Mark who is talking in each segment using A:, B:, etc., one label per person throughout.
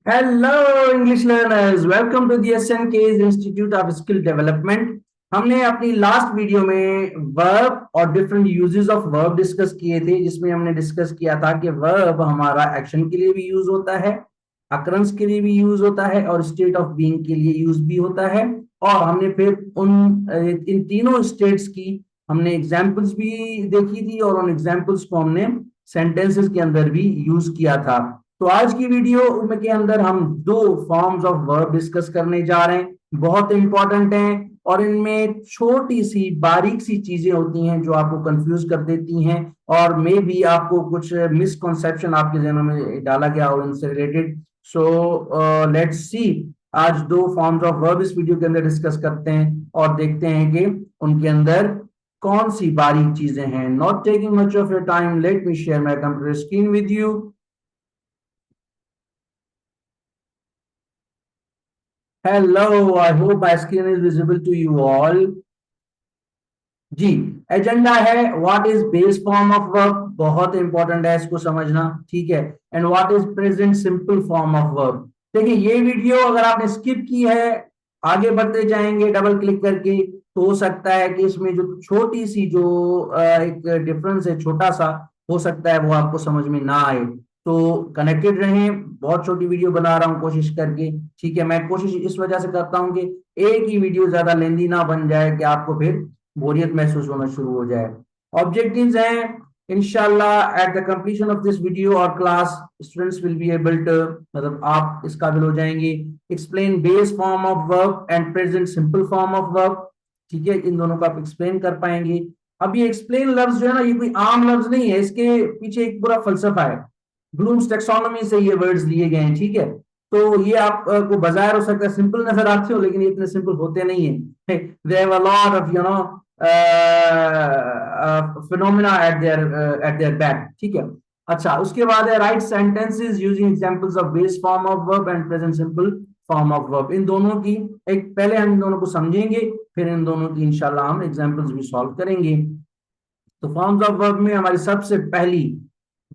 A: Hello English learners, welcome to the SNK's institute of skill development. हमने अपनी last video में verb और different uses of verb discuss किए थे, जिसमें हमने डिस्कस किया था कि वर्ब हमारा एक्शन के लिए भी यूज होता है, अकरेंस के लिए भी यूज होता है और स्टेट ऑफ बीइंग के लिए यूज भी होता है। और हमने फिर उन इन तीनों स्टेट्स की हमने एग्जाम्पल्स भी देखी थी और उन एग्जाम्पल्स को हमने सेंटेंसेस के अंदर भी यूज किया था। तो आज की वीडियो में के अंदर हम दो फॉर्म्स ऑफ वर्ब डिस्कस करने जा रहे हैं, बहुत इंपॉर्टेंट हैं और इनमें छोटी सी बारीक सी चीजें होती हैं जो आपको कंफ्यूज कर देती हैं और मे भी आपको कुछ मिसकॉन्सेप्शन आपके जहनों में डाला गया हो इनसे रिलेटेड। सो लेट्स सी, आज दो फॉर्म्स ऑफ वर्ब इस वीडियो के अंदर डिस्कस करते हैं और देखते हैं कि उनके अंदर कौन सी बारीक चीजें हैं। Not taking much of your time, let me share my computer screen with you. Hello, I hope my screen is visible to you all. जी, एजेंडा है what is base form of verb, बहुत important है इसको समझना, ठीक है। And what is present simple form of verb. देखिए, ये वीडियो अगर आपने स्किप की है, आगे बढ़ते जाएंगे डबल क्लिक करके, तो हो सकता है कि इसमें जो छोटी सी जो एक डिफरेंस है छोटा सा, हो सकता है वो आपको समझ में ना आए। तो कनेक्टेड रहें, बहुत छोटी वीडियो बना रहा हूँ कोशिश करके, ठीक है। मैं कोशिश इस वजह से करता हूँ कि एक ही वीडियो ज्यादा लेंदी ना बन जाए कि आपको फिर बोरियत महसूस होना शुरू हो जाए। ऑब्जेक्टिव्स हैं, इंशाल्लाह at the completion of this video और class students will be able to, मतलब आप इस काबिल हो जाएंगे, explain base form of verb and present simple form of verb, ठीक है। इन दोनों को आप एक्सप्लेन कर पाएंगे। अब ये एक्सप्लेन लफ्ज जो है ना, ये कोई आम लफ्ज नहीं है, इसके पीछे एक पूरा फलसफा है। ब्लूम्स टेक्सोनॉमी से ये वर्ड्स लिए गए हैं, ठीक है। तो ये आपको बाजार हो सकता है सिंपल नजर आते हो, लेकिन ये इतने सिंपल होते नहीं है। They have a lot of phenomena at their back, ठीक है। अच्छा, उसके बाद है write sentences using examples of base form of verb and present simple form of verb. इन दोनों की एक पहले हम इन दोनों को समझेंगे, फिर इन दोनों की इंशाल्लाह हम एग्जांपल्स भी सॉल्व करेंगे। तो फॉर्म्स ऑफ वर्ब में हमारी सबसे पहली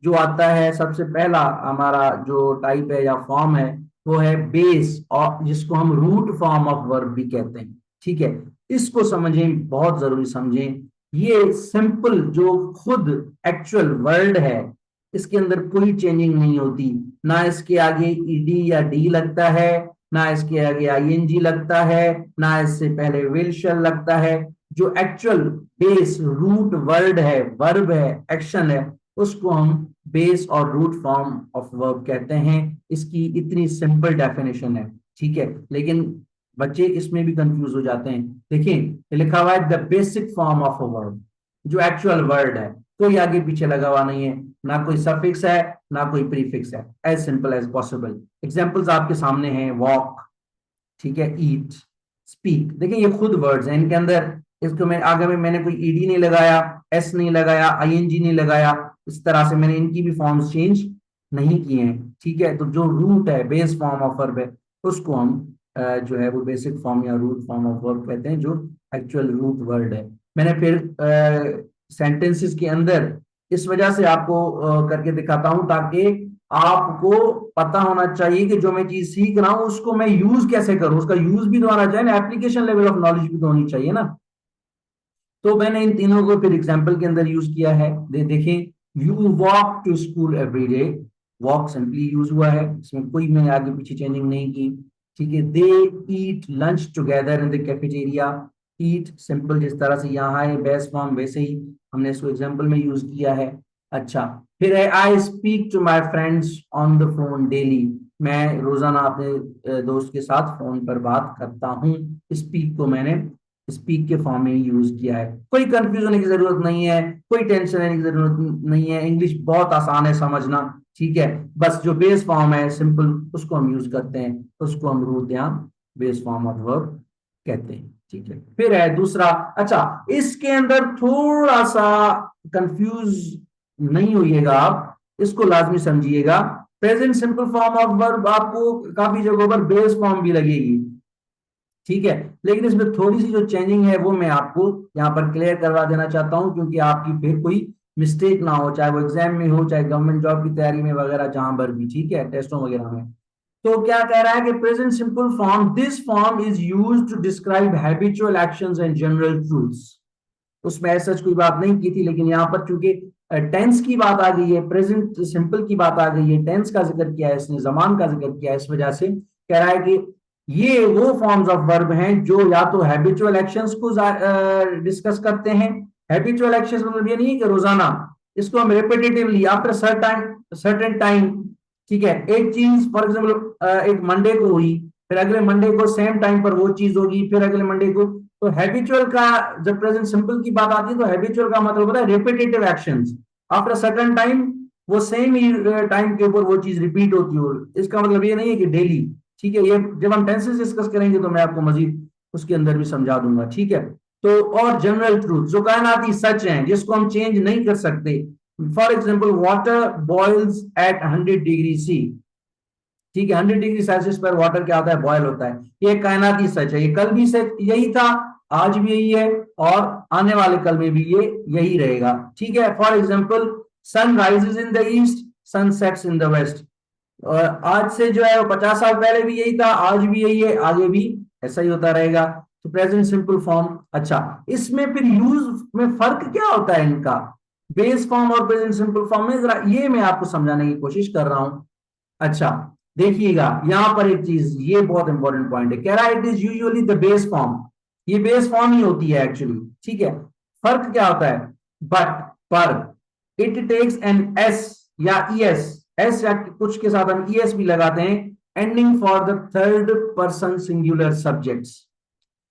A: जो आता है, सबसे पहला हमारा जो टाइप है या फॉर्म है, वो है बेस, और जिसको हम रूट फॉर्म ऑफ वर्ब भी कहते हैं, ठीक है। इसको समझें, बहुत जरूरी समझें। ये सिंपल जो खुद एक्चुअल वर्ड है, इसके अंदर कोई चेंजिंग नहीं होती, ना इसके आगे ईडी या डी लगता है, ना इसके आगे आईएनजी लगता है, ना इससे पहले विल शैल लगता है। जो एक्चुअल बेस रूट वर्ड है, वर्ब है, एक्शन है, उसको हम बेस और रूट फॉर्म ऑफ वर्ब कहते हैं। इसकी इतनी सिंपल डेफिनेशन है, ठीक है। लेकिन बच्चे इसमें भी कंफ्यूज हो जाते हैं। देखिए, लिखा हुआ है the basic form of a verb, जो एक्चुअल वर्ड है, कोई आगे पीछे लगा हुआ नहीं है, ना कोई सफिक्स है ना कोई प्रीफिक्स है, as simple as possible. Examples आपके सामने हैं, वॉक, ठीक है, ईट, स्पीक। देखिए, ये खुद वर्ड्स हैं, इनके अंदर इसको मैं आगे में मैंने कोई ईडी नहीं लगाया, एस नहीं लगाया, आईएनजी नहीं लगाया, इस तरह से मैंने इनकी भी फॉर्म्स चेंज नहीं किए हैं, ठीक है। तो जो रूट है, बेस फॉर्म ऑफ वर्ब है, उसको हम जो है वो बेसिक फॉर्म या रूट फॉर्म ऑफ वर्ब कहते हैं, जो एक्चुअल रूट वर्ड है। मैंने फिर सेंटेंसेस के अंदर इस वजह से आपको करके दिखाता हूं, ताकि आपको पता होना चाहिए कि जो मैं चीज सीख रहा हूं उसको मैं यूज कैसे करूं, उसका यूज भी तो आना चाहिए ना, एप्लीकेशन लेवल ऑफ नॉलेज भी तो होनी चाहिए ना। तो मैंने इन तीनों को फिर एग्जाम्पल के अंदर यूज किया है। देखें, you walk to school every day, walk simply use हुआ है, इसमें कोई मैंने आगे पीछे चेंजिंग नहीं की, ठीक है। They eat lunch together in the cafeteria, eat simple जिस तरह से यहाँ है बेस फॉर्म, वैसे ही हमने इसको एग्जाम्पल में यूज किया है। अच्छा, फिर है I speak to my friends on the phone daily, मैं रोजाना अपने दोस्त के साथ फोन पर बात करता हूँ। स्पीक को मैंने स्पीक के फॉर्म में यूज किया है। कोई कंफ्यूज होने की जरूरत नहीं है, कोई टेंशन लेने की जरूरत नहीं है, इंग्लिश बहुत आसान है समझना, ठीक है। बस जो बेस फॉर्म है सिंपल, उसको हम यूज करते हैं, उसको हम रूट या बेस फॉर्म ऑफ वर्ब कहते हैं, ठीक है। फिर है दूसरा। अच्छा, इसके अंदर थोड़ा सा कंफ्यूज नहीं होइएगा आप, इसको लाजमी समझिएगा। Present simple form of verb आपको काफी जगहों पर बेस फॉर्म भी लगेगी, ठीक है। लेकिन इसमें थोड़ी सी जो चेंजिंग है वो मैं आपको यहाँ पर क्लियर करवा देना चाहता हूँ, क्योंकि आपकी फिर कोई मिस्टेक ना हो, चाहे वो एग्जाम में हो, चाहे गवर्नमेंट जॉब की तैयारी में वगैरह, जहां पर भी, ठीक है, टेस्टों वगैरह में। तो क्या कह रहा है कि present simple form, this form is used to describe habitual actions and general truths. उसमें ऐसा कोई बात नहीं की थी, लेकिन यहाँ पर चूंकि टेंस की बात आ गई है, प्रेजेंट सिंपल की बात आ गई है, टेंस का जिक्र किया है इसने, जमान का जिक्र किया है, इस वजह से कह रहा है कि ये वो फॉर्म्स ऑफ वर्ब हैं जो या तो हैबिचुअल एक्शंस को डिस्कस करते हैं। हैबिचुअल एक्शंस मतलब ये नहीं है कि रोजाना, इसको हम रिपीटेटिवली आफ्टर सर्टेन टाइम, ठीक है, एक चीज फॉर एग्जाम्पल एक मंडे को हुई, फिर अगले मंडे को सेम टाइम पर वो चीज होगी, फिर अगले मंडे को। तो हैबिचुअल का जब प्रेजेंट सिंपल की बात आती है तो हैबिचुअल का मतलब होता है repetitive actions, after certain time वो सेम ही टाइम के ऊपर वो चीज रिपीट होती हो। इसका मतलब ये नहीं है कि डेली, ठीक है, ये जब हम टेंसेस डिस्कस करेंगे तो मैं आपको मजीद उसके अंदर भी समझा दूंगा, ठीक है। तो और जनरल ट्रूथ जो कायनाती सच हैं जिसको हम चेंज नहीं कर सकते, for example water boils at 100 degree C, ठीक है, 100 डिग्री सेल्सियस पर वाटर क्या होता है, बॉयल होता है। ये कायनाती सच है, ये कल भी सच यही था, आज भी यही है, और आने वाले कल में भी ये यही रहेगा, ठीक है। For example sun rises in the east, sun sets in the west. और आज से जो है वो 50 साल पहले भी यही था, आज भी यही है, आगे भी ऐसा ही होता रहेगा। तो प्रेजेंट सिंपल फॉर्म, अच्छा इसमें फिर यूज में फर्क क्या होता है इनका, बेस फॉर्म और प्रेजेंट सिंपल फॉर्म में, जरा ये मैं आपको समझाने की कोशिश कर रहा हूं। अच्छा देखिएगा यहां पर एक चीज, ये बहुत इंपॉर्टेंट पॉइंट है, कह रहा है it is usually the base form, ये बेस फॉर्म ही होती है एक्चुअली, ठीक है। फर्क क्या होता है, बट पर इट टेक्स एन एस या ईएस, एस या कुछ के साथ हम ईएस भी लगाते हैं, ending for the third person singular subjects.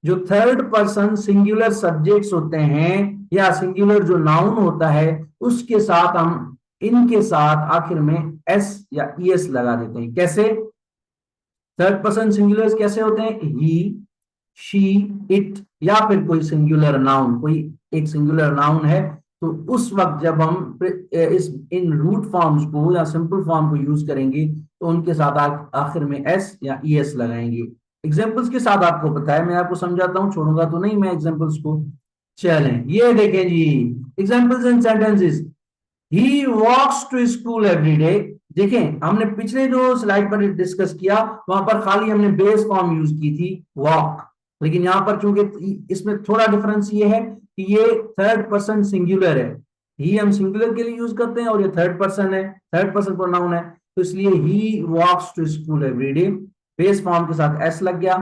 A: जो थर्ड पर्सन सिंगुलर सब्जेक्ट्स होते हैं या सिंगुलर जो नाउन होता है उसके साथ हम इनके साथ आखिर में एस या ईएस लगा देते हैं। कैसे, थर्ड पर्सन सिंगुलर्स कैसे होते हैं, ही, शी, इट, या फिर कोई सिंगुलर नाउन, कोई एक सिंगुलर नाउन है, तो उस वक्त जब हम इस इन रूट फॉर्म्स को या सिंपल फॉर्म को यूज करेंगे तो उनके साथ आखिर में एस या ईएस लगाएंगे। एग्जाम्पल्स के साथ आपको पता है, मैं आपको समझाता हूं, छोड़ूंगा तो नहीं मैं एग्जाम्पल्स को। चलें ये देखें जी, examples in sentences, he walks to school every day. देखें हमने पिछले जो स्लाइड पर डिस्कस किया वहां पर खाली हमने बेस फॉर्म यूज की थी वॉक, लेकिन यहां पर चूंकि इसमें थोड़ा डिफरेंस ये है कि ये थर्ड पर्सन सिंगुलर है, ही हम सिंगुलर के लिए यूज करते हैं और ये थर्ड पर्सन है, थर्ड पर्सन प्रोनाउन है, तो इसलिए he walks to school every day, base form के साथ एस लग गया।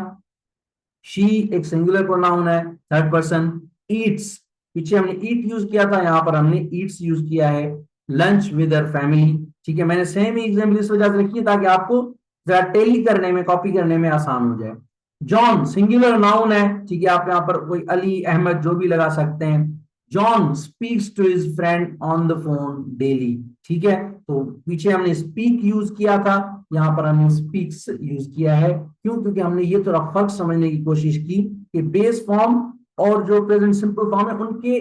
A: शी एक सिंगुलर प्रोनाउन है, थर्ड पर्सन। ईट्स, पीछे हमने ईट यूज किया था, यहां पर हमने ईट्स यूज किया है। लंच विद हर फैमिली, ठीक है, मैंने सेम ही एग्जाम्पल इस वजह से रखी है ताकि आपको जरा टेली करने में, कॉपी करने में आसान हो जाए। जॉन सिंगुलर नाउन है, ठीक है, आप यहाँ पर कोई अली, अहमद जो भी लगा सकते हैं। John speaks to his friend on the phone daily, ठीक है, तो पीछे हमने स्पीक यूज किया था, यहाँ पर हमने स्पीक्स यूज किया है। क्यों, क्योंकि हमने ये थोड़ा फर्क समझने की कोशिश की कि बेस फॉर्म और जो प्रेजेंट सिंपल फॉर्म है उनके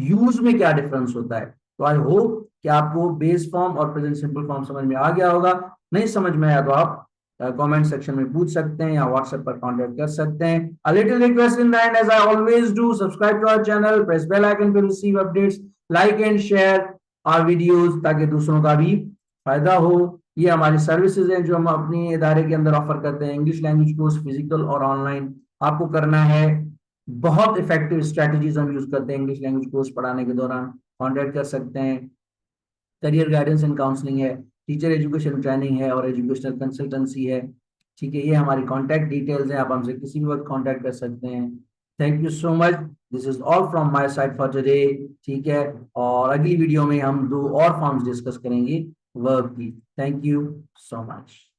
A: यूज में क्या डिफरेंस होता है। तो आई होप कि आपको बेस फॉर्म और प्रेजेंट सिंपल फॉर्म समझ में आ गया होगा। नहीं समझ में आया तो आप कमेंट सेक्शन में पूछ सकते हैं या व्हाट्सएप पर कांटेक्ट कर सकते हैं। A little request in the end, as I always do, subscribe to our channel, press bell icon to receive updates, like and share our videos ताकि दूसरों का भी फायदा हो। ये हमारी सर्विसेज हैं जो हम अपने इदारे के अंदर ऑफर करते हैं, इंग्लिश लैंग्वेज कोर्स फिजिकल और ऑनलाइन। आपको करना है, बहुत इफेक्टिव स्ट्रेटजीज हम यूज करते हैं इंग्लिश लैंग्वेज कोर्स पढ़ाने के दौरान, कॉन्टेक्ट कर सकते हैं। करियर गाइडेंस एंड काउंसलिंग है, टीचर एजुकेशन ट्रेनिंग है और एजुकेशनल कंसल्टेंसी है, ठीक है, ये हमारी कॉन्टैक्ट डिटेल्स हैं, आप हमसे किसी भी वक्त कॉन्टैक्ट कर सकते हैं। Thank you so much, this is all from my side for today, ठीक है, और अगली वीडियो में हम 2 और फॉर्म्स डिस्कस करेंगे वर्ब की। Thank you so much.